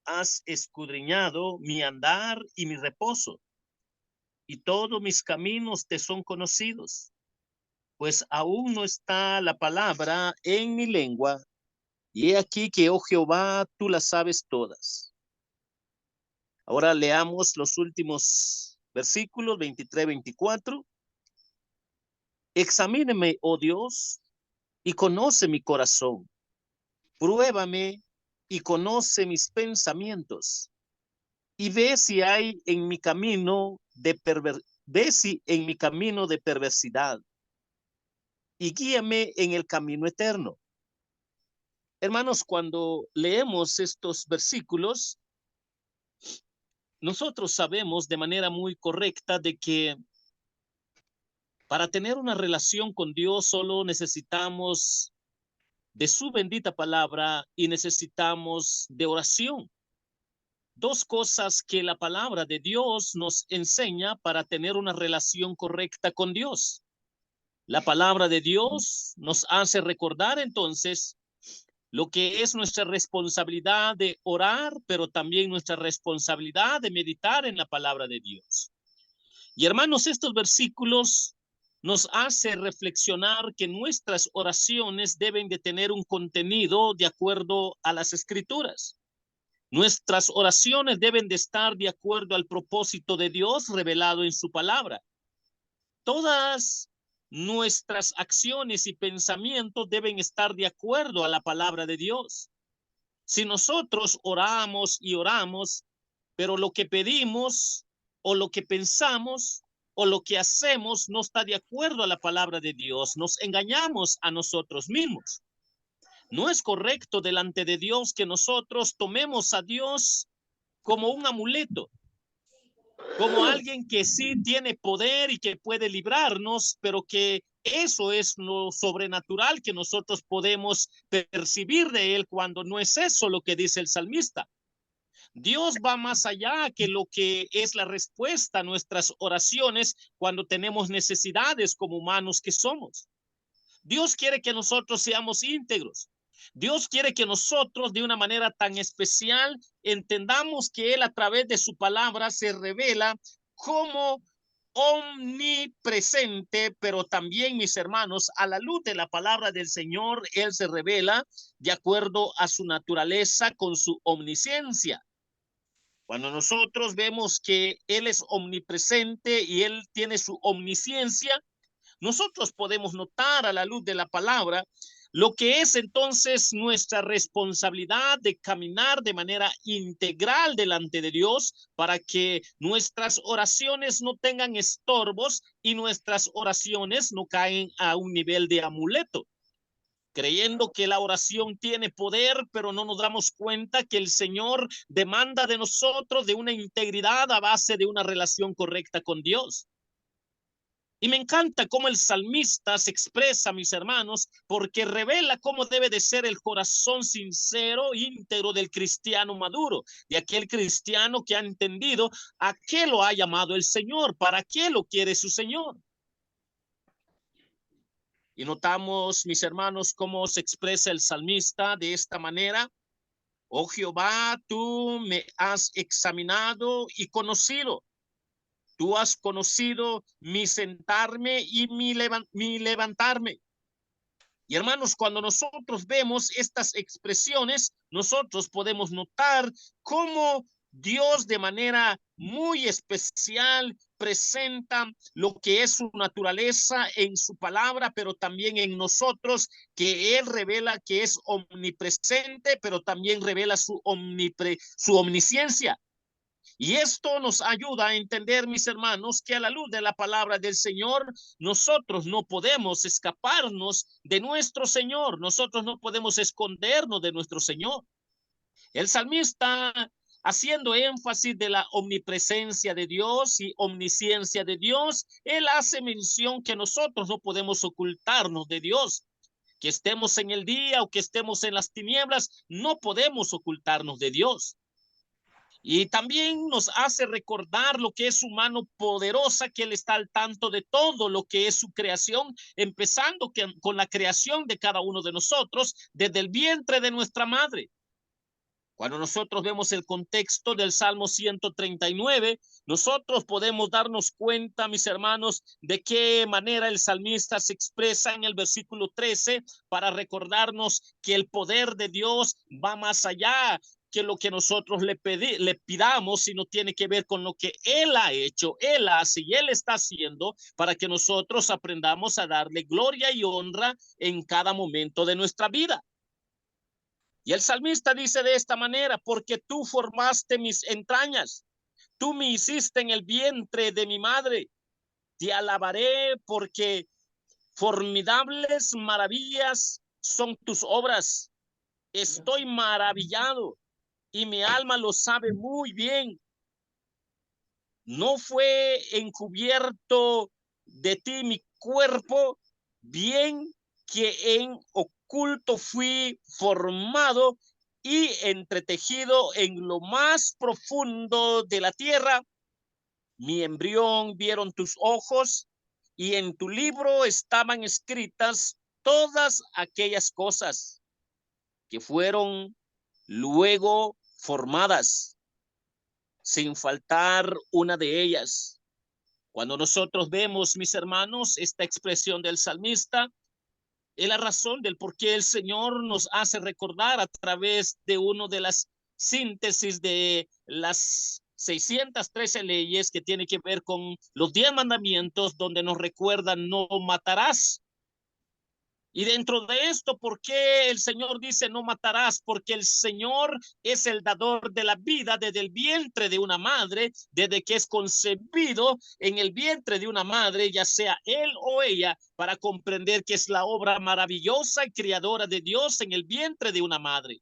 has escudriñado mi andar y mi reposo, y todos mis caminos te son conocidos, pues aún no está la palabra en mi lengua, y he aquí que, oh Jehová, tú las sabes todas. Ahora leamos los últimos versículos 23-24. Examíneme, oh Dios, y conoce mi corazón. Pruébame y conoce mis pensamientos, y ve si hay en mi camino ve si en mi camino de perversidad, y guíame en el camino eterno. Hermanos, cuando leemos estos versículos, nosotros sabemos de manera muy correcta de que para tener una relación con Dios solo necesitamos de su bendita palabra y necesitamos de oración. Dos cosas que la palabra de Dios nos enseña para tener una relación correcta con Dios. La palabra de Dios nos hace recordar entonces lo que es nuestra responsabilidad de orar, pero también nuestra responsabilidad de meditar en la palabra de Dios. Y hermanos, estos versículos nos hace reflexionar que nuestras oraciones deben de tener un contenido de acuerdo a las escrituras. Nuestras oraciones deben de estar de acuerdo al propósito de Dios revelado en su palabra. Todas nuestras acciones y pensamientos deben estar de acuerdo a la palabra de Dios. Si nosotros oramos y oramos, pero lo que pedimos o lo que pensamos o lo que hacemos no está de acuerdo a la palabra de Dios, nos engañamos a nosotros mismos. No es correcto delante de Dios que nosotros tomemos a Dios como un amuleto, como alguien que sí tiene poder y que puede librarnos, pero que eso es lo sobrenatural que nosotros podemos percibir de él, cuando no es eso lo que dice el salmista. Dios va más allá que lo que es la respuesta a nuestras oraciones cuando tenemos necesidades como humanos que somos. Dios quiere que nosotros seamos íntegros. Dios quiere que nosotros de una manera tan especial entendamos que Él a través de su palabra se revela como omnipresente, pero también, mis hermanos, a la luz de la palabra del Señor, Él se revela de acuerdo a su naturaleza con su omnisciencia. Cuando nosotros vemos que Él es omnipresente y Él tiene su omnisciencia, nosotros podemos notar a la luz de la palabra lo que es entonces nuestra responsabilidad de caminar de manera integral delante de Dios para que nuestras oraciones no tengan estorbos y nuestras oraciones no caen a un nivel de amuleto, creyendo que la oración tiene poder, pero no nos damos cuenta que el Señor demanda de nosotros de una integridad a base de una relación correcta con Dios. Y me encanta cómo el salmista se expresa, mis hermanos, porque revela cómo debe de ser el corazón sincero, íntegro del cristiano maduro, de aquel cristiano que ha entendido a qué lo ha llamado el Señor, para qué lo quiere su Señor. Y notamos, mis hermanos, cómo se expresa el salmista de esta manera. Oh Jehová, tú me has examinado y conocido. Tú has conocido mi sentarme y mi levantarme. Y hermanos, cuando nosotros vemos estas expresiones, nosotros podemos notar cómo Dios de manera muy especial presenta lo que es su naturaleza en su palabra, pero también en nosotros, que Él revela que es omnipresente, pero también revela su omnisciencia. Y esto nos ayuda a entender, mis hermanos, que a la luz de la palabra del Señor, nosotros no podemos escaparnos de nuestro Señor, nosotros no podemos escondernos de nuestro Señor. El salmista, haciendo énfasis de la omnipresencia de Dios y omnisciencia de Dios, él hace mención que nosotros no podemos ocultarnos de Dios. Que estemos en el día o que estemos en las tinieblas, no podemos ocultarnos de Dios. Y también nos hace recordar lo que es su mano poderosa, que Él está al tanto de todo lo que es su creación, empezando con la creación de cada uno de nosotros desde el vientre de nuestra madre. Cuando nosotros vemos el contexto del Salmo 139, nosotros podemos darnos cuenta, mis hermanos, de qué manera el salmista se expresa en el versículo 13 para recordarnos que el poder de Dios va más allá que lo que nosotros le pidamos, sino tiene que ver con lo que Él ha hecho, Él hace y Él está haciendo para que nosotros aprendamos a darle gloria y honra en cada momento de nuestra vida. Y el salmista dice de esta manera: porque tú formaste mis entrañas, tú me hiciste en el vientre de mi madre, te alabaré porque formidables maravillas son tus obras. Estoy maravillado y mi alma lo sabe muy bien. No fue encubierto de ti mi cuerpo, bien que en oculto fui formado y entretejido en lo más profundo de la tierra. Mi embrión vieron tus ojos y en tu libro estaban escritas todas aquellas cosas que fueron luego formadas, sin faltar una de ellas. Cuando nosotros vemos, mis hermanos, esta expresión del salmista, es la razón del por qué el Señor nos hace recordar a través de una de las síntesis de las 613 leyes que tiene que ver con los 10 mandamientos, donde nos recuerdan: no matarás. Y dentro de esto, ¿por qué el Señor dice no matarás? Porque el Señor es el dador de la vida desde el vientre de una madre, desde que es concebido en el vientre de una madre, ya sea él o ella, para comprender que es la obra maravillosa y creadora de Dios en el vientre de una madre.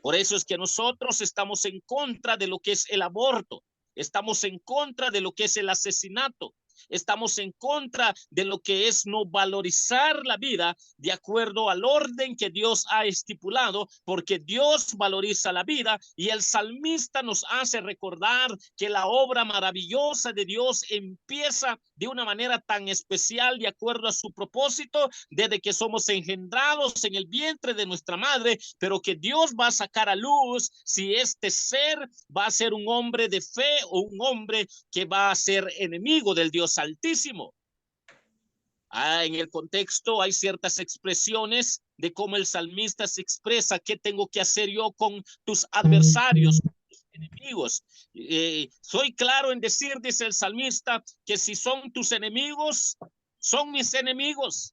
Por eso es que nosotros estamos en contra de lo que es el aborto, estamos en contra de lo que es el asesinato, estamos en contra de lo que es no valorizar la vida de acuerdo al orden que Dios ha estipulado, porque Dios valoriza la vida. Y el salmista nos hace recordar que la obra maravillosa de Dios empieza de una manera tan especial de acuerdo a su propósito desde que somos engendrados en el vientre de nuestra madre, pero que Dios va a sacar a luz si este ser va a ser un hombre de fe o un hombre que va a ser enemigo del Dios Altísimo. En el contexto hay ciertas expresiones de cómo el salmista se expresa: ¿qué tengo que hacer yo con tus adversarios, con tus enemigos? Soy claro en decir, dice el salmista, que si son tus enemigos, son mis enemigos.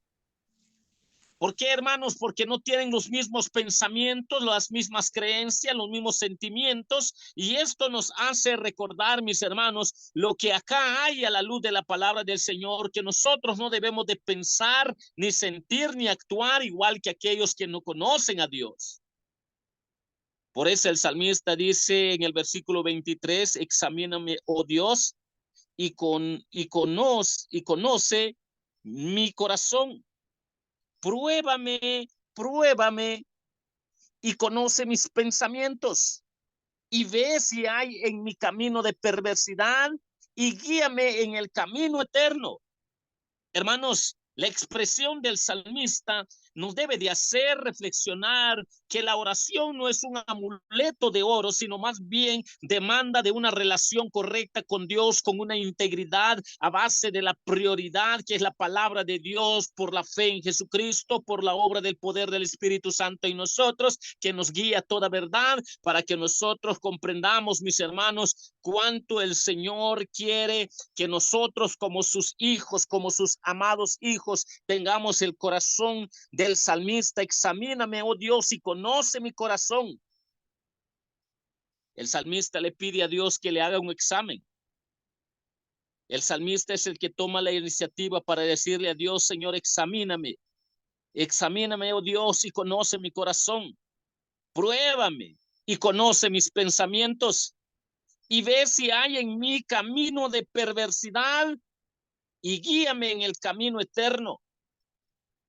¿Por qué, hermanos? Porque no tienen los mismos pensamientos, las mismas creencias, los mismos sentimientos. Y esto nos hace recordar, mis hermanos, lo que acá hay a la luz de la palabra del Señor, que nosotros no debemos de pensar, ni sentir, ni actuar igual que aquellos que no conocen a Dios. Por eso el salmista dice en el versículo 23: examíname, oh Dios, y conoce mi corazón. Pruébame y conoce mis pensamientos y ve si hay en mi camino de perversidad y guíame en el camino eterno. Hermanos, la expresión del salmista nos debe de hacer reflexionar que la oración no es un amuleto de oro, sino más bien demanda de una relación correcta con Dios, con una integridad a base de la prioridad que es la palabra de Dios, por la fe en Jesucristo, por la obra del poder del Espíritu Santo en nosotros, que nos guía a toda verdad, para que nosotros comprendamos, mis hermanos, cuánto el Señor quiere que nosotros como sus hijos, como sus amados hijos, tengamos el corazón del salmista. Examíname, oh Dios, y conoce mi corazón. El salmista le pide a Dios que le haga un examen. El salmista es el que toma la iniciativa para decirle a Dios: Señor, examíname, oh Dios, y conoce mi corazón. Pruébame y conoce mis pensamientos y ve si hay en mí camino de perversidad y guíame en el camino eterno.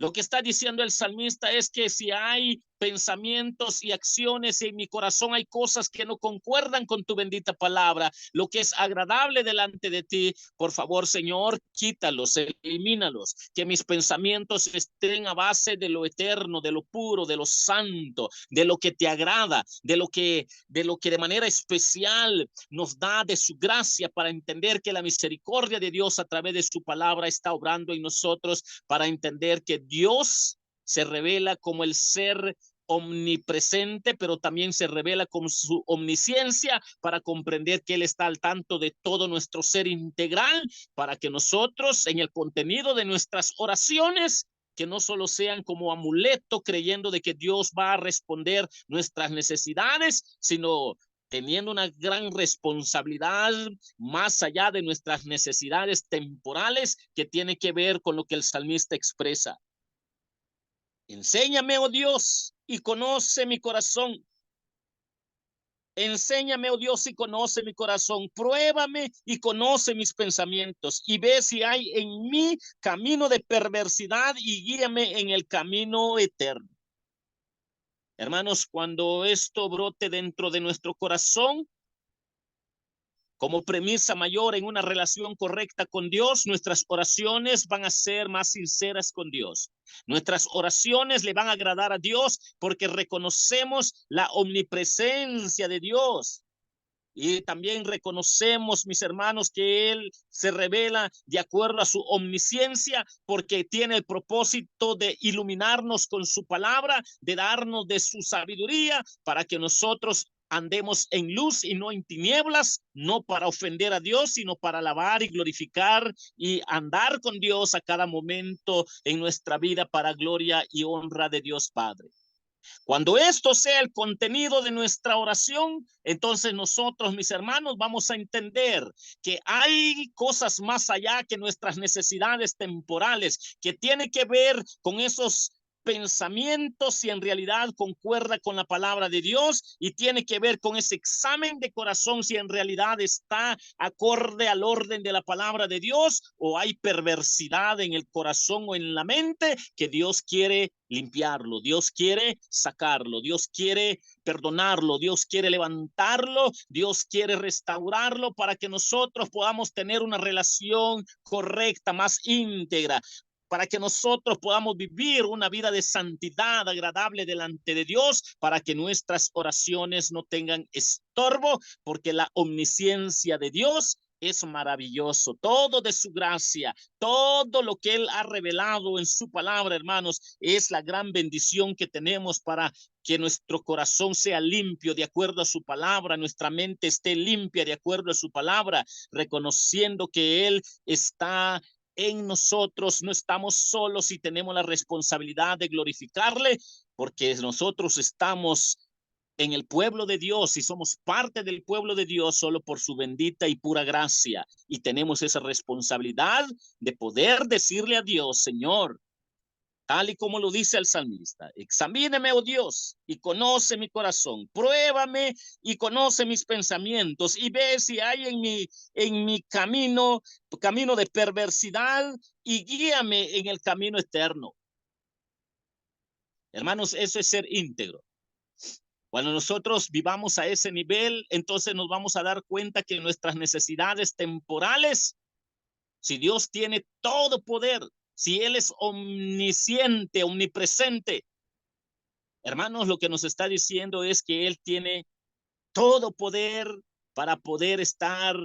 Lo que está diciendo el salmista es que si hay pensamientos y acciones en mi corazón, hay cosas que no concuerdan con tu bendita palabra, lo que es agradable delante de ti, por favor, Señor, quítalos, elimínalos, que mis pensamientos estén a base de lo eterno, de lo puro, de lo santo, de lo que te agrada, de lo que de manera especial nos da de su gracia para entender que la misericordia de Dios a través de su palabra está obrando en nosotros, para entender que Dios se revela como el ser omnipresente, pero también se revela con su omnisciencia para comprender que Él está al tanto de todo nuestro ser integral, para que nosotros en el contenido de nuestras oraciones, que no solo sean como amuleto creyendo de que Dios va a responder nuestras necesidades, sino teniendo una gran responsabilidad más allá de nuestras necesidades temporales, que tiene que ver con lo que el salmista expresa. Enséñame, oh Dios, y conoce mi corazón. Enséñame, oh Dios, y conoce mi corazón. Pruébame y conoce mis pensamientos. Y ve si hay en mí camino de perversidad y guíame en el camino eterno. Hermanos, cuando esto brote dentro de nuestro corazón, como premisa mayor en una relación correcta con Dios, nuestras oraciones van a ser más sinceras con Dios. Nuestras oraciones le van a agradar a Dios porque reconocemos la omnipresencia de Dios. Y también reconocemos, mis hermanos, que Él se revela de acuerdo a su omnisciencia, porque tiene el propósito de iluminarnos con su palabra, de darnos de su sabiduría, para que nosotros andemos en luz y no en tinieblas, no para ofender a Dios, sino para alabar y glorificar y andar con Dios a cada momento en nuestra vida para gloria y honra de Dios Padre. Cuando esto sea el contenido de nuestra oración, entonces nosotros, mis hermanos, vamos a entender que hay cosas más allá que nuestras necesidades temporales, que tiene que ver con esos pensamientos si en realidad concuerda con la palabra de Dios, y tiene que ver con ese examen de corazón si en realidad está acorde al orden de la palabra de Dios, o hay perversidad en el corazón o en la mente que Dios quiere limpiarlo, Dios quiere sacarlo, Dios quiere perdonarlo, Dios quiere levantarlo, Dios quiere restaurarlo para que nosotros podamos tener una relación correcta, más íntegra, para que nosotros podamos vivir una vida de santidad agradable delante de Dios, para que nuestras oraciones no tengan estorbo, porque la omnisciencia de Dios es maravilloso, todo de su gracia, todo lo que Él ha revelado en su palabra, hermanos, es la gran bendición que tenemos para que nuestro corazón sea limpio de acuerdo a su palabra, nuestra mente esté limpia de acuerdo a su palabra, reconociendo que Él está en nosotros, no estamos solos y tenemos la responsabilidad de glorificarle, porque nosotros estamos en el pueblo de Dios y somos parte del pueblo de Dios solo por su bendita y pura gracia, y tenemos esa responsabilidad de poder decirle a Dios: Señor, tal y como lo dice el salmista, examíneme, oh Dios, y conoce mi corazón, pruébame y conoce mis pensamientos, y ve si hay en mi camino de perversidad, y guíame en el camino eterno. Hermanos, eso es ser íntegro. Cuando nosotros vivamos a ese nivel, entonces nos vamos a dar cuenta que nuestras necesidades temporales, si Dios tiene todo poder, si Él es omnisciente, omnipresente, hermanos, lo que nos está diciendo es que Él tiene todo poder para poder estar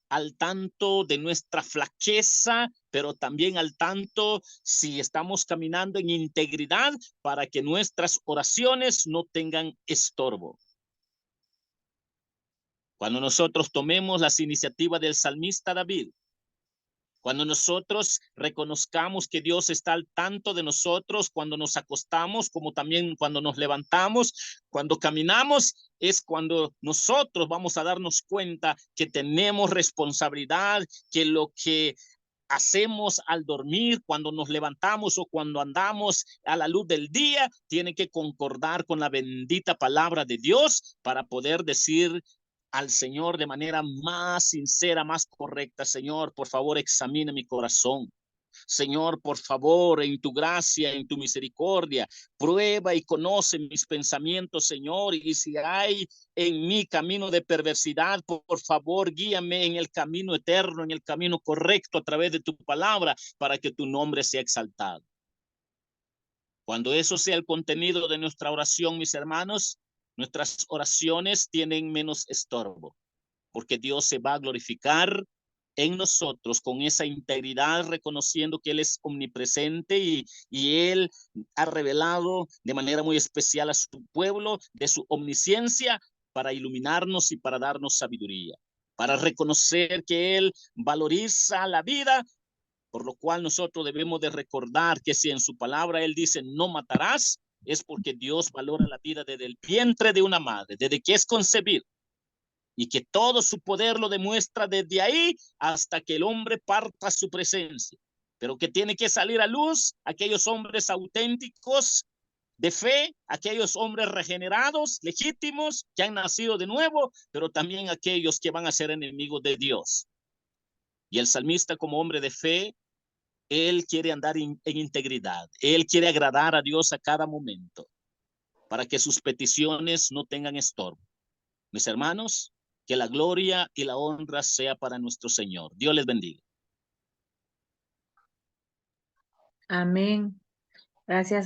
al tanto de nuestra flaqueza, pero también al tanto si estamos caminando en integridad, para que nuestras oraciones no tengan estorbo. Cuando nosotros tomemos las iniciativas del salmista David, cuando nosotros reconozcamos que Dios está al tanto de nosotros, cuando nos acostamos, como también cuando nos levantamos, cuando caminamos, es cuando nosotros vamos a darnos cuenta que tenemos responsabilidad, que lo que hacemos al dormir, cuando nos levantamos o cuando andamos a la luz del día, tiene que concordar con la bendita palabra de Dios para poder decir al Señor de manera más sincera, más correcta: Señor, por favor, examina mi corazón. Señor, por favor, en tu gracia, en tu misericordia, prueba y conoce mis pensamientos, Señor, y si hay en mi camino de perversidad, por favor, guíame en el camino eterno, en el camino correcto a través de tu palabra, para que tu nombre sea exaltado. Cuando eso sea el contenido de nuestra oración, mis hermanos, nuestras oraciones tienen menos estorbo, porque Dios se va a glorificar en nosotros con esa integridad, reconociendo que Él es omnipresente y Él ha revelado de manera muy especial a su pueblo de su omnisciencia para iluminarnos y para darnos sabiduría, para reconocer que Él valoriza la vida, por lo cual nosotros debemos de recordar que si en su palabra Él dice no matarás, es porque Dios valora la vida desde el vientre de una madre, desde que es concebido, y que todo su poder lo demuestra desde ahí hasta que el hombre parta a su presencia, pero que tiene que salir a luz aquellos hombres auténticos de fe, aquellos hombres regenerados, legítimos, que han nacido de nuevo, pero también aquellos que van a ser enemigos de Dios. Y el salmista, como hombre de fe, él quiere andar en integridad, él quiere agradar a Dios a cada momento, para que sus peticiones no tengan estorbo. Mis hermanos, que la gloria y la honra sea para nuestro Señor. Dios les bendiga. Amén. Gracias.